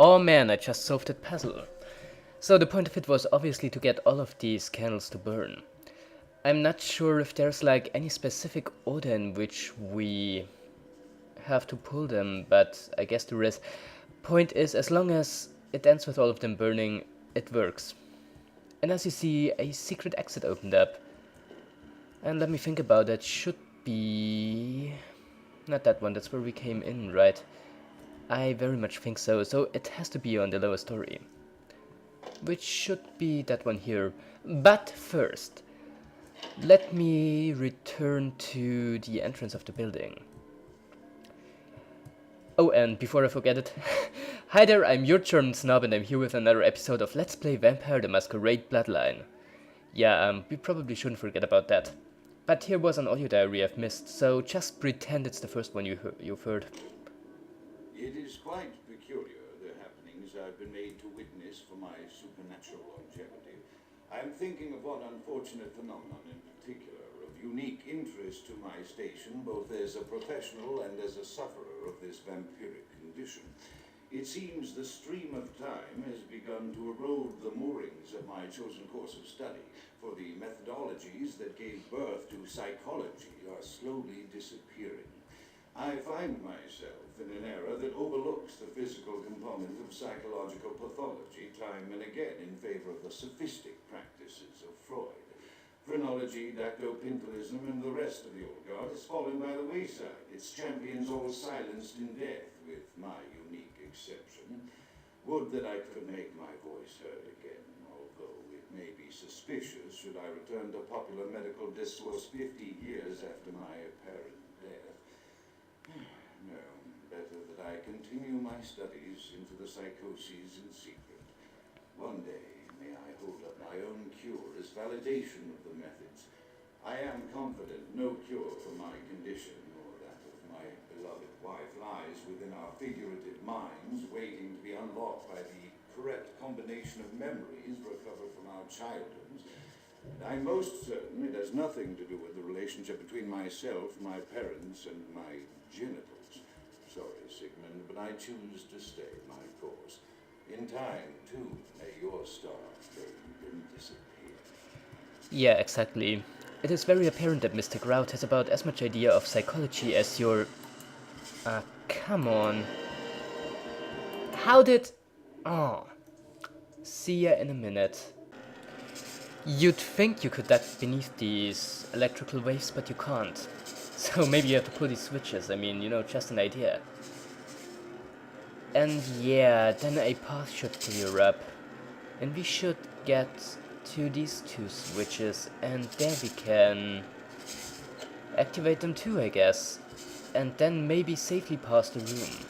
Oh man, I just solved that puzzle. So the point of it was obviously to get all of these candles to burn. I'm not sure if there's like any specific order in which we have to pull them, but I guess there is. Point is, as long as it ends with all of them burning, it works. And as you see, a secret exit opened up. And let me think about it, should be... not that one, that's where we came in, right? I very much think so, so it has to be on the lower story. Which should be that one here. But first, let me return to the entrance of the building. Oh, and before I forget it, hi there, I'm your German snob and I'm here with another episode of Let's Play Vampire the Masquerade Bloodline. Yeah, we probably shouldn't forget about that. But here was an audio diary I've missed, so just pretend it's the first one you've heard. It is quite peculiar, the happenings I've been made to witness for my supernatural longevity. I'm thinking of one unfortunate phenomenon in particular, of unique interest to my station, both as a professional and as a sufferer of this vampiric condition. It seems the stream of time has begun to erode the moorings of my chosen course of study, for the methodologies that gave birth to psychology are slowly disappearing. I find myself in an era that overlooks the physical component of psychological pathology time and again in favor of the sophistic practices of Freud. Phrenology, dactylpintolism, and the rest of the old guard has fallen by the wayside, its champions all silenced in death, with my unique exception. Would that I could make my voice heard again, although it may be suspicious should I return to popular medical discourse 50 years after my apparent death. No, better that I continue my studies into the psychoses in secret. One day, may I hold up my own cure as validation of the methods. I am confident no cure for my condition, or that of my beloved wife, lies within our figurative minds, waiting to be unlocked by the correct combination of memories recovered from our childhoods. I'm most certain it has nothing to do with the relationship between myself, my parents, and my genitals. Sorry, Sigmund, but I choose to stay my course. In time, too, may your star burn and disappear. Yeah, exactly. It is very apparent that Mr. Grout has about as much idea of psychology as your... come on. How did... Oh. See ya in a minute. You'd think you could duck beneath these electrical waves, but you can't. So maybe you have to pull these switches, I mean, you know, just an idea. And yeah, then a path should clear up. And we should get to these two switches, and there we can activate them too, I guess. And then maybe safely pass the room.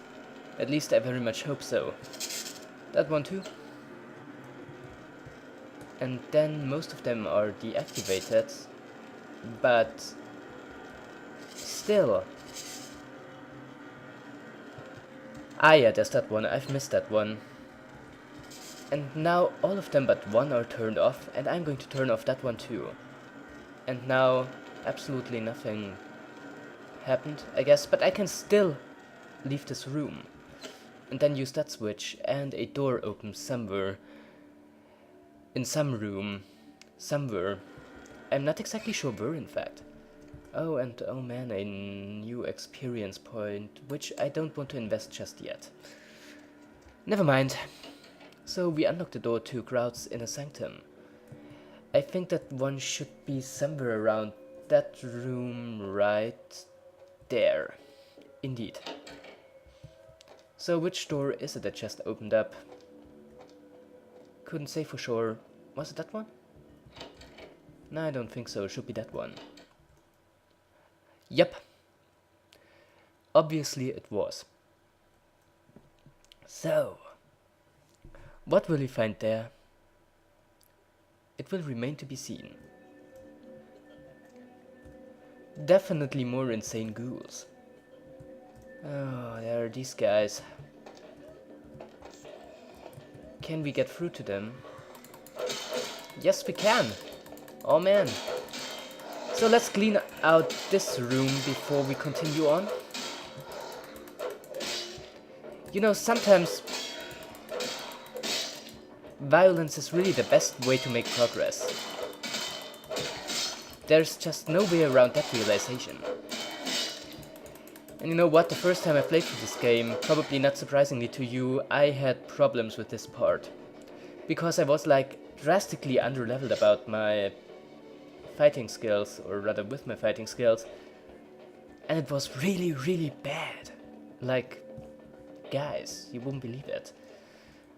At least I very much hope so. That one too. And then most of them are deactivated, but still. Ah yeah, there's that one, I've missed that one. And now all of them but one are turned off, and I'm going to turn off that one too. And now absolutely nothing happened, I guess, but I can still leave this room. And then use that switch, and a door opens somewhere. In some room. Somewhere. I'm not exactly sure where, in fact. Oh, and oh man, a new experience point, which I don't want to invest just yet. Never mind. So we unlock the door to Grout's inner sanctum. I think that one should be somewhere around that room right there. Indeed. So which door is it that just opened up? Couldn't say for sure. Was it that one? No, I don't think so. It should be that one. Yep. Obviously it was. So, what will we find there? It will remain to be seen. Definitely more insane ghouls. Oh, there are these guys. Can we get through to them? Yes, we can. Oh man. So let's clean out this room before we continue on. You know, sometimes violence is really the best way to make progress. There's just no way around that realization. And you know what, the first time I played through this game, probably not surprisingly to you, I had problems with this part. Because I was like drastically underleveled about my fighting skills, or rather with my fighting skills. And it was really, really bad. Like, guys, you won't believe it.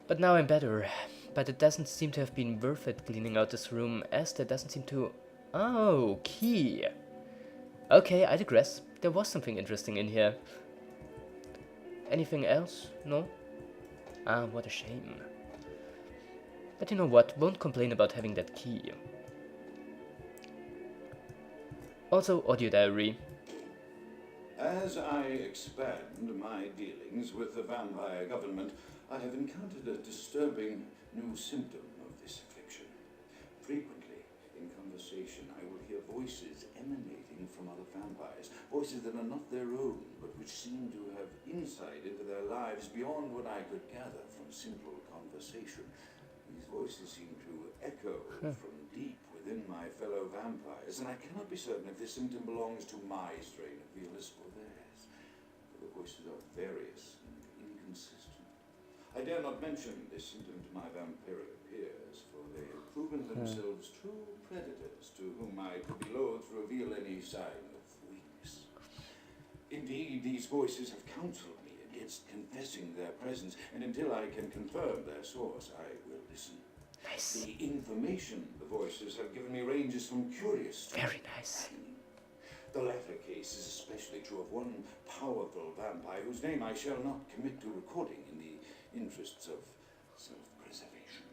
But now I'm better. But it doesn't seem to have been worth it cleaning out this room, as there doesn't seem to... Oh, key. Okay, I digress. There was something interesting in here. Anything else? No? Ah, what a shame. But you know what, won't complain about having that key. Also, audio diary. As I expand my dealings with the vampire government, I have encountered a disturbing new symptom of this affliction. Frequently, in conversation, I will hear voices emanating from other vampires, voices that are not their own, but which seem to have insight into their lives beyond what I could gather from simple conversation. These voices seem to echo from deep within my fellow vampires, and I cannot be certain if this symptom belongs to my strain of Velis or theirs, for the voices are various and inconsistent. I dare not mention this symptom to my vampiric peers, for they have proven themselves true predators to whom I could be loath to reveal any sign of weakness. Indeed, these voices have counseled me against confessing their presence, and until I can confirm their source, I will listen. Nice. The information the voices have given me ranges from curious to Very nice. frightening. The latter case is especially true of one powerful vampire whose name I shall not commit to recording in the interests of self-preservation.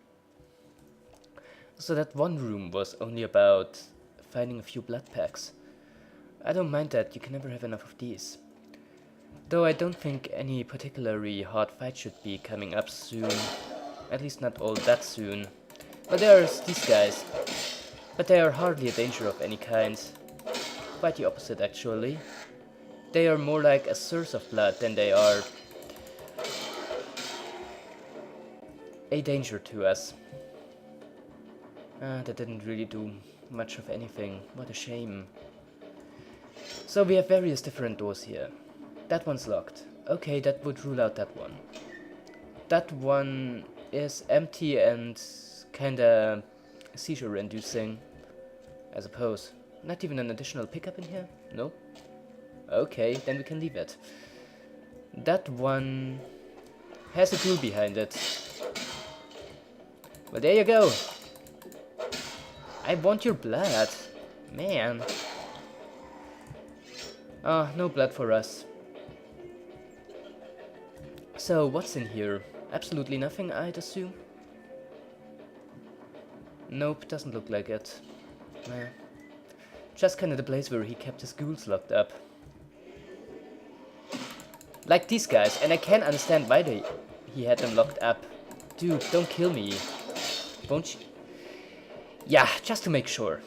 So that one room was only about finding a few blood packs. I don't mind that, you can never have enough of these. Though I don't think any particularly hard fight should be coming up soon. At least not all that soon. But there's these guys. But they are hardly a danger of any kind. Quite the opposite, actually. They are more like a source of blood than they are a danger to us. That didn't really do much of anything. What a shame. So we have various different doors here. That one's locked. Okay, that would rule out that one. That one is empty and kinda seizure-inducing, I suppose. Not even an additional pickup in here? No? Okay, then we can leave it. That one has a clue behind it. Well, there you go. I want your blood. Man. Ah, no blood for us. So, what's in here? Absolutely nothing, I'd assume? Nope, doesn't look like it. Nah. Just kinda the place where he kept his ghouls locked up. Like these guys, and I can't understand why he had them locked up. Dude, don't kill me. Won't you? Yeah, just to make sure.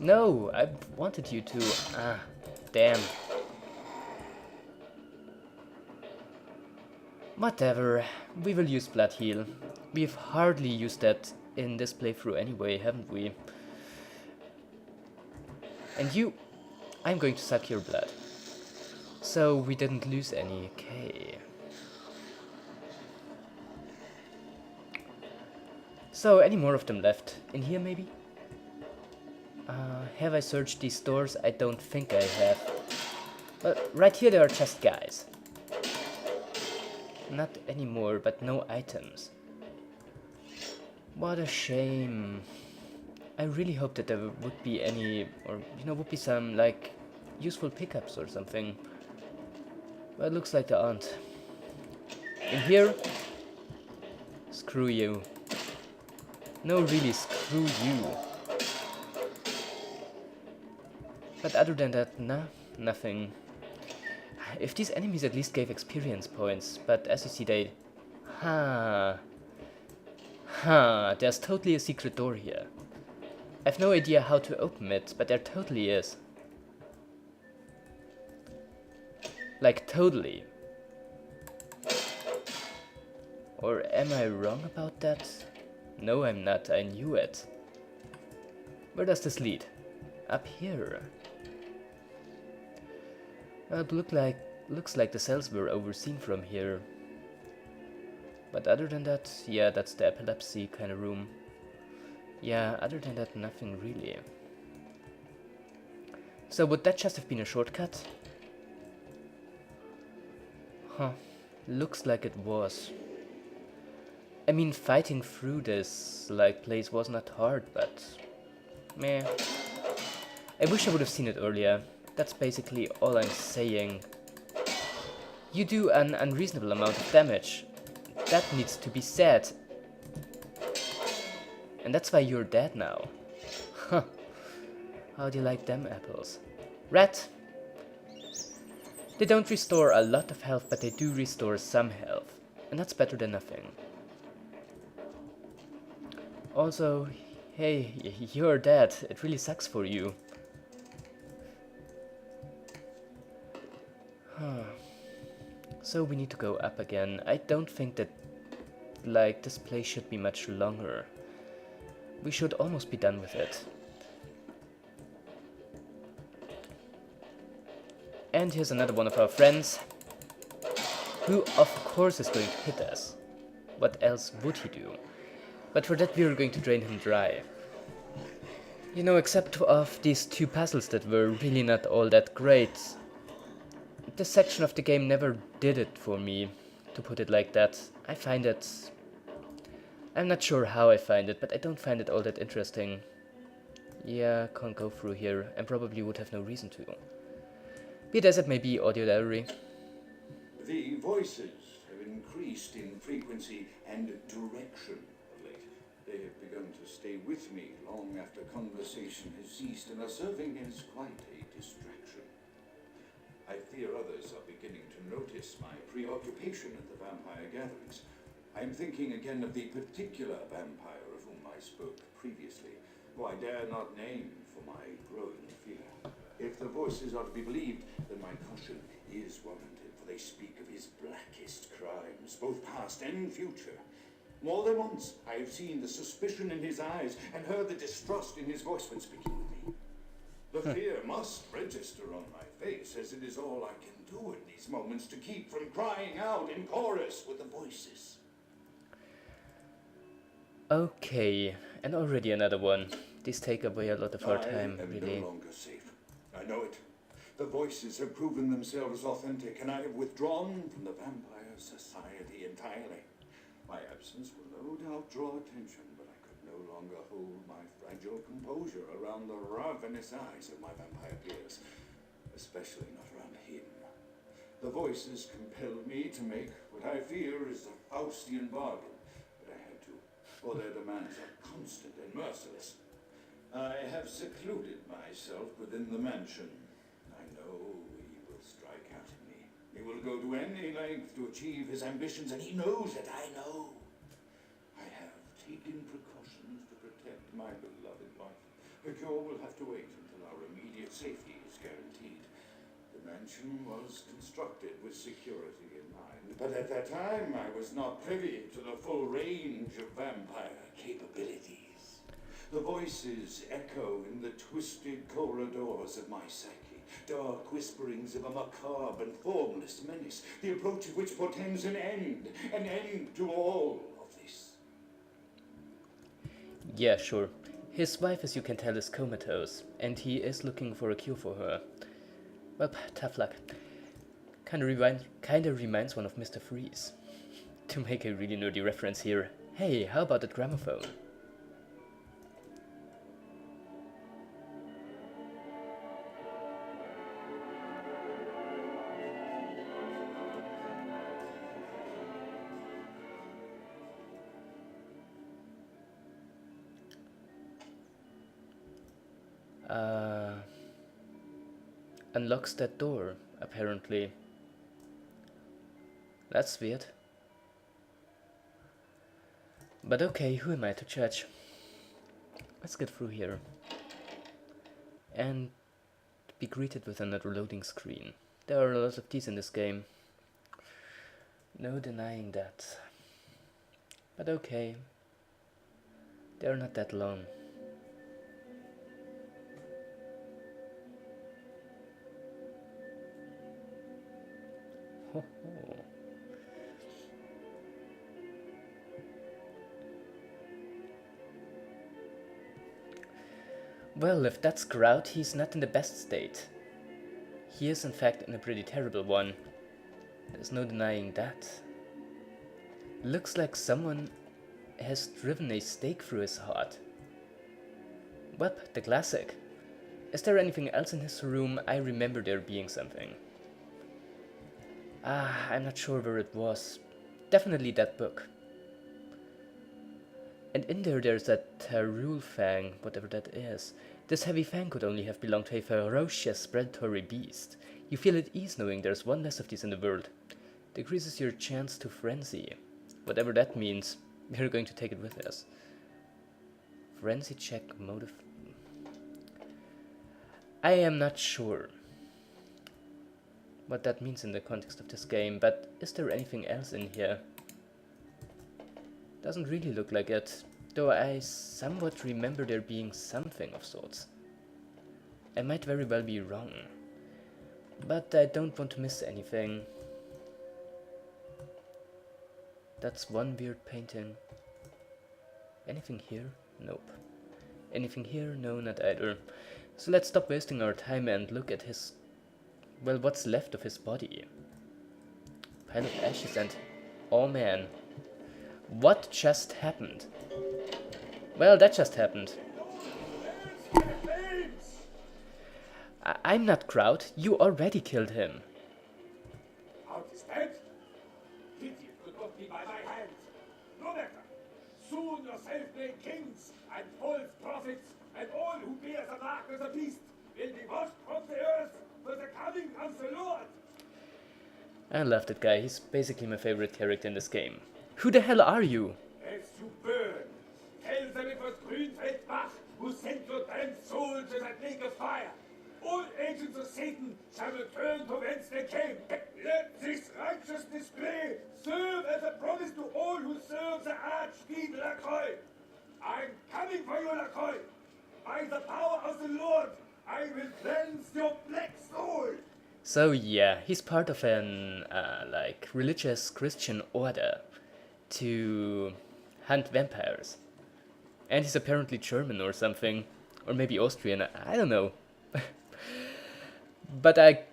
No, I wanted you to. Ah, damn. Whatever, we will use Blood Heal. We've hardly used that in this playthrough anyway, haven't we? And you, I'm going to suck your blood. So we didn't lose any, okay. So, any more of them left? In here maybe? Have I searched these doors? I don't think I have. But right here there are just guys. Not anymore, but no items. What a shame. I really hope that there would be any, or you know, would be some like useful pickups or something. But it looks like there aren't. In here, screw you. No, really, screw you. But other than that, nah, nothing. If these enemies at least gave experience points, but as you see they... there's totally a secret door here. I've no idea how to open it, but there totally is. Like, totally. Or am I wrong about that? No, I'm not. I knew it. Where does this lead? Up here. Well, it looks like the cells were overseen from here. But other than that, yeah, that's the epilepsy kind of room. Yeah, other than that, nothing really. So would that just have been a shortcut? Huh. Looks like it was. I mean, fighting through this, like, place was not hard, but... meh. I wish I would have seen it earlier. That's basically all I'm saying. You do an unreasonable amount of damage. That needs to be said. And that's why you're dead now. Huh. How do you like them apples? Rat! They don't restore a lot of health, but they do restore some health. And that's better than nothing. Also, hey, you're dead. It really sucks for you. Huh. So we need to go up again. I don't think that, like, this place should be much longer. We should almost be done with it. And here's another one of our friends, who of course is going to hit us. What else would he do? But for that we are going to drain him dry. You know, except of these two puzzles that were really not all that great, this section of the game never did it for me, to put it like that. I find it... I'm not sure how I find it, but I don't find it all that interesting. Yeah, can't go through here, and probably would have no reason to. Be it as it may be, audio diary. The voices have increased in frequency and direction of late. They have begun to stay with me long after conversation has ceased and are serving as quite a distraction. I fear others are beginning to notice my preoccupation at the vampire gatherings. I'm thinking again of the particular vampire of whom I spoke previously, who I dare not name for my growing fear. If the voices are to be believed, then my caution is warranted, for they speak of his blackest crimes, both past and future. More than once, I have seen the suspicion in his eyes and heard the distrust in his voice when speaking with me. The fear must register on my face, as it is all I can do in these moments to keep from crying out in chorus with the voices. Okay, and already another one. These take away a lot of our time, I am really. no longer safe. I know it. The voices have proven themselves authentic, and I have withdrawn from the vampire society entirely. My absence will no doubt draw attention, but I could no longer hold my fragile composure around the ravenous eyes of my vampire peers, especially not around him. The voices compelled me to make what I fear is a Faustian bargain, but I had to, for their demands are constant and merciless. I have secluded myself within the mansion. I know he will strike out at me. He will go to any length to achieve his ambitions, and he knows it, I know. I have taken precautions to protect my beloved wife. The cure will have to wait until our immediate safety is guaranteed. The mansion was constructed with security in mind, but at that time I was not privy to the full range of vampire capabilities. The voices echo in the twisted corridors of my psyche, dark whisperings of a macabre and formless menace, the approach of which portends an end to all of this. Yeah, sure. His wife, as you can tell, is comatose, and he is looking for a cure for her. Well, tough luck. Kinda reminds one of Mr. Freeze. To make a really nerdy reference here, hey, how about that gramophone? Unlocks that door, apparently. That's weird. But okay, who am I to judge? Let's get through here. And be greeted with another loading screen. There are a lot of these in this game. No denying that. But okay. They're not that long. Ho ho. Well, if that's Grout, he's not in the best state. He is in fact in a pretty terrible one. There's no denying that. Looks like someone has driven a stake through his heart. Well, the classic. Is there anything else in his room? I remember there being something. I'm not sure where it was. Definitely that book. And in there's that Tarul Fang, whatever that is. This heavy fang could only have belonged to a ferocious predatory beast. You feel at ease knowing there's one less of these in the world. Decreases your chance to frenzy. Whatever that means, we're going to take it with us. Frenzy check motive. I am not sure what that means in the context of this game, but is there anything else in here? Doesn't really look like it, though I somewhat remember there being something of sorts. I might very well be wrong, but I don't want to miss anything. That's one weird painting. Anything here? Nope. Anything here? No, not either. So let's stop wasting our time and look at his... well, what's left of his body. Pile of ashes and... oh man. What just happened? Well, that just happened. I'm not Grout. You already killed him. Out is dead. Pity could not be by my hand. No matter. Soon your self-made kings and false prophets and all who bear the mark of the beast will be washed from the earth for the coming of the Lord. I love that guy. He's basically my favorite character in this game. Who the hell are you? As you burn, tell them it was Grünfeld Bach who sent your damned soul to that lake of fire. All agents of Satan shall return to whence they came. Let this righteous display serve as a promise to all who serve the Archfiend Lacroix. I'm coming for you, Lacroix. By the power of the Lord, I will cleanse your black soul. So yeah, he's part of an like religious Christian order to hunt vampires. And he's apparently German or something, or maybe Austrian, I don't know. But I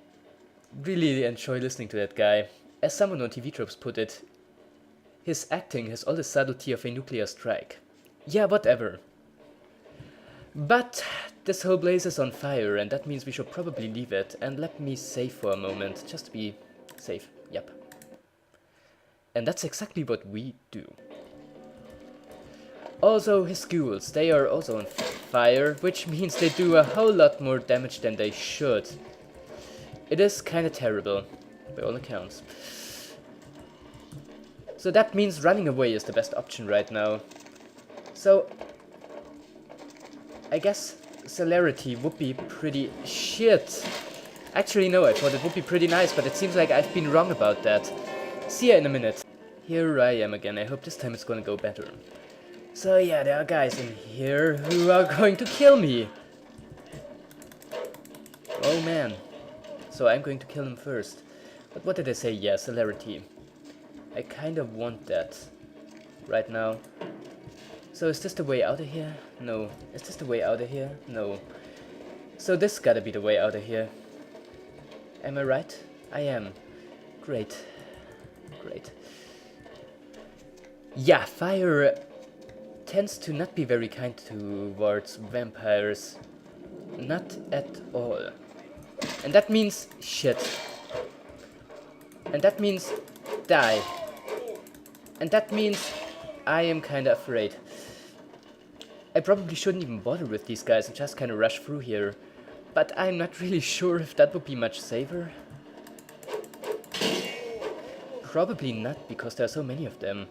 really enjoy listening to that guy. As someone on TV Tropes put it, his acting has all the subtlety of a nuclear strike. Yeah, whatever. But this whole place is on fire, and that means we should probably leave it. And let me save for a moment, just to be safe. Yep. And that's exactly what we do. Also, his ghouls, they are also on fire, which means they do a whole lot more damage than they should. It is kinda terrible, by all accounts. So that means running away is the best option right now. So, I guess celerity would be pretty shit. Actually no, I thought it would be pretty nice, but it seems like I've been wrong about that. See ya in a minute. Here I am again, I hope this time it's gonna go better. So yeah, there are guys in here who are going to kill me. Oh man. So I'm going to kill him first. But what did I say? Yeah, celerity. I kind of want that right now. So is this the way out of here? No. Is this the way out of here? No. So this gotta be the way out of here. Am I right? I am. Great. Great. Yeah, fire tends to not be very kind towards vampires. Not at all. And that means shit. And that means die. And that means I am kinda afraid. I probably shouldn't even bother with these guys and just kinda rush through here. But I'm not really sure if that would be much safer. Probably not, because there are so many of them.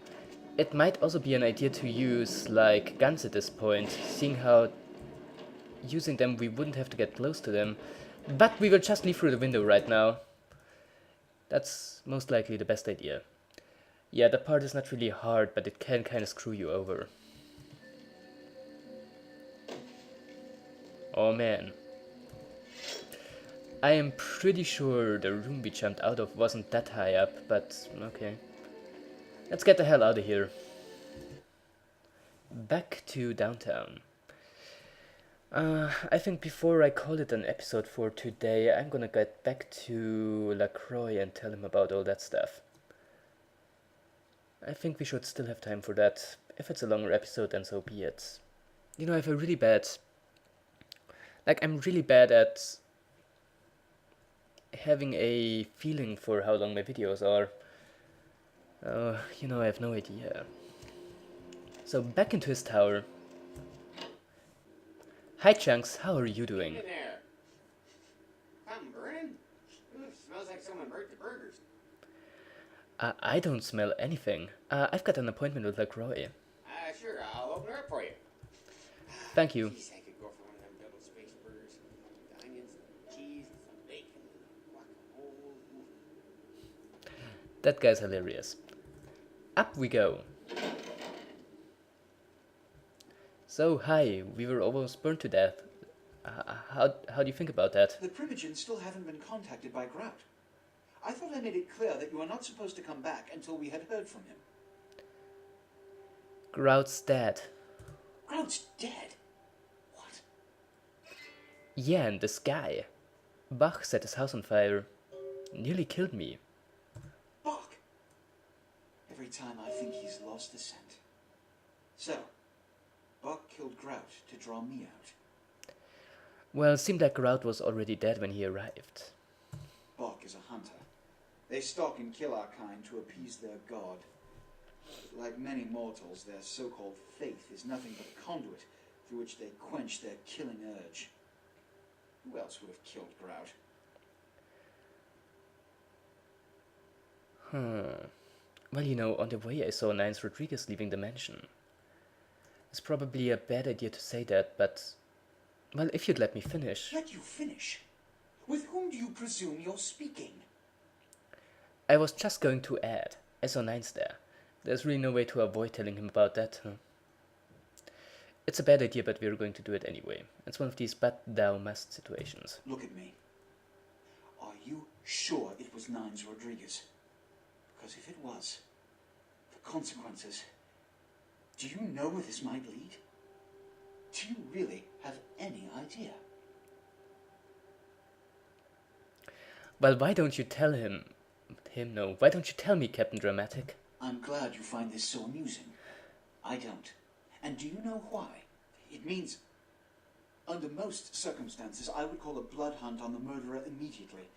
It might also be an idea to use, like, guns at this point, seeing how using them we wouldn't have to get close to them. But we will just leave through the window right now. That's most likely the best idea. Yeah, that part is not really hard, but it can kind of screw you over. Oh man. I am pretty sure the room we jumped out of wasn't that high up, but okay. Let's get the hell out of here. Back to downtown. I think before I call it an episode for today, I'm gonna get back to LaCroix and tell him about all that stuff. I think we should still have time for that. If it's a longer episode, then so be it. You know, I have a really bad... I'm really bad at having a feeling for how long my videos are. I have no idea. So, back into his tower. Hi Chunks, how are you doing? Get in there. Something burning? Ooh, smells like someone burnt the burgers. I don't smell anything. I've got an appointment with LaCroix. Sure, I'll open her up for you. Thank you. Jeez, I could go for one of them double spaced burgers. With onions and cheese and some bacon and guacamole. That guy's hilarious. Up we go. So, hi, we were almost burned to death. How do you think about that? The Primogens still haven't been contacted by Grout. I thought I made it clear that you are not supposed to come back until we had heard from him. Grout's dead. Grout's dead? What? Yeah, and this guy. Bach set his house on fire. Nearly killed me. Bach! Every time I think he's lost the scent. So, Bach killed Grout to draw me out. Well, it seemed like Grout was already dead when he arrived. Bach is a hunter. They stalk and kill our kind to appease their god. Like many mortals, their so-called faith is nothing but a conduit through which they quench their killing urge. Who else would have killed Grout? Well, on the way I saw Nines Rodriguez leaving the mansion. It's probably a bad idea to say that, but... Well, if you'd let me finish... Let you finish? With whom do you presume you're speaking? I was just going to add, I saw Nines there. There's really no way to avoid telling him about that, huh? It's a bad idea, but we're going to do it anyway. It's one of these but thou must situations. Look at me. Are you sure it was Nines Rodriguez? Because if it was, the consequences... Do you know where this might lead? Do you really have any idea? Well, why don't you tell him... why don't you tell me, Captain Dramatic? I'm glad you find this so amusing. I don't. And do you know why? It means, under most circumstances, I would call a blood hunt on the murderer immediately.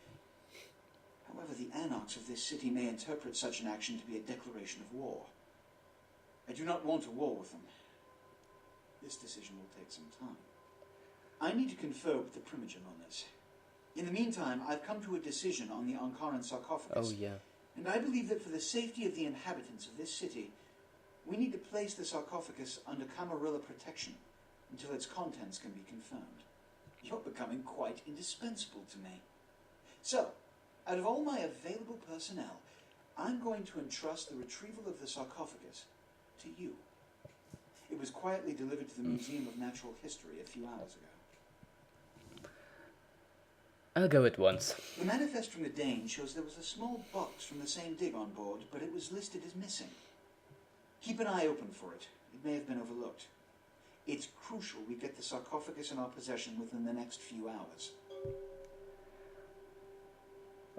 However, the anarchs of this city may interpret such an action to be a declaration of war. I do not want a war with them. This decision will take some time. I need to confer with the Primogen on this. In the meantime, I've come to a decision on the Ankaran sarcophagus. Oh, yeah. And I believe that for the safety of the inhabitants of this city, we need to place the sarcophagus under Camarilla protection until its contents can be confirmed. You're becoming quite indispensable to me. So, out of all my available personnel, I'm going to entrust the retrieval of the sarcophagus to you. It was quietly delivered to the Museum of Natural History a few hours ago. I'll go at once. The manifest from the Dane shows there was a small box from the same dig on board, but it was listed as missing. Keep an eye open for it. It may have been overlooked. It's crucial we get the sarcophagus in our possession within the next few hours.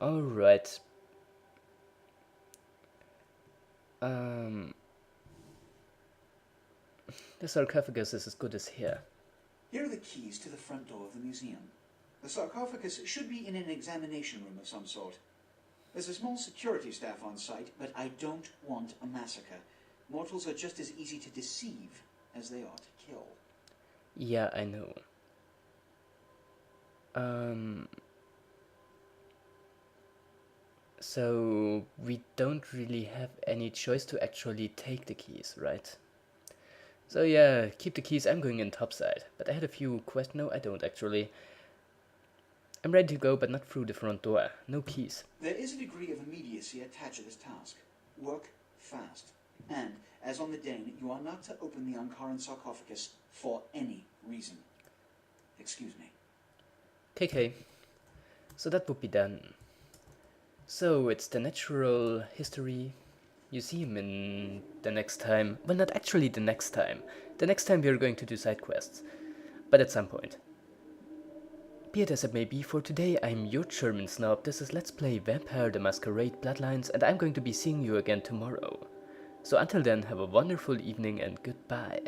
Alright. The sarcophagus is as good as here. Here are the keys to the front door of the museum. The sarcophagus should be in an examination room of some sort. There's a small security staff on site, but I don't want a massacre. Mortals are just as easy to deceive as they are to kill. Yeah, I know. So we don't really have any choice to actually take the keys, right? So yeah, keep the keys. I'm going in topside. But I had a few questions. No, I don't actually. I'm ready to go, but not through the front door. No keys. There is a degree of immediacy attached to this task. Work fast. And, as on the Dane, you are not to open the Ankaran sarcophagus for any reason. Excuse me. KK. So that would be done. So it's the Natural History Museum in the next time. Well, not actually the next time. The next time we are going to do side quests. But at some point. Be it as it may be, for today I'm your German snob. This is Let's Play Vampire the Masquerade Bloodlines, and I'm going to be seeing you again tomorrow. So until then, have a wonderful evening and goodbye.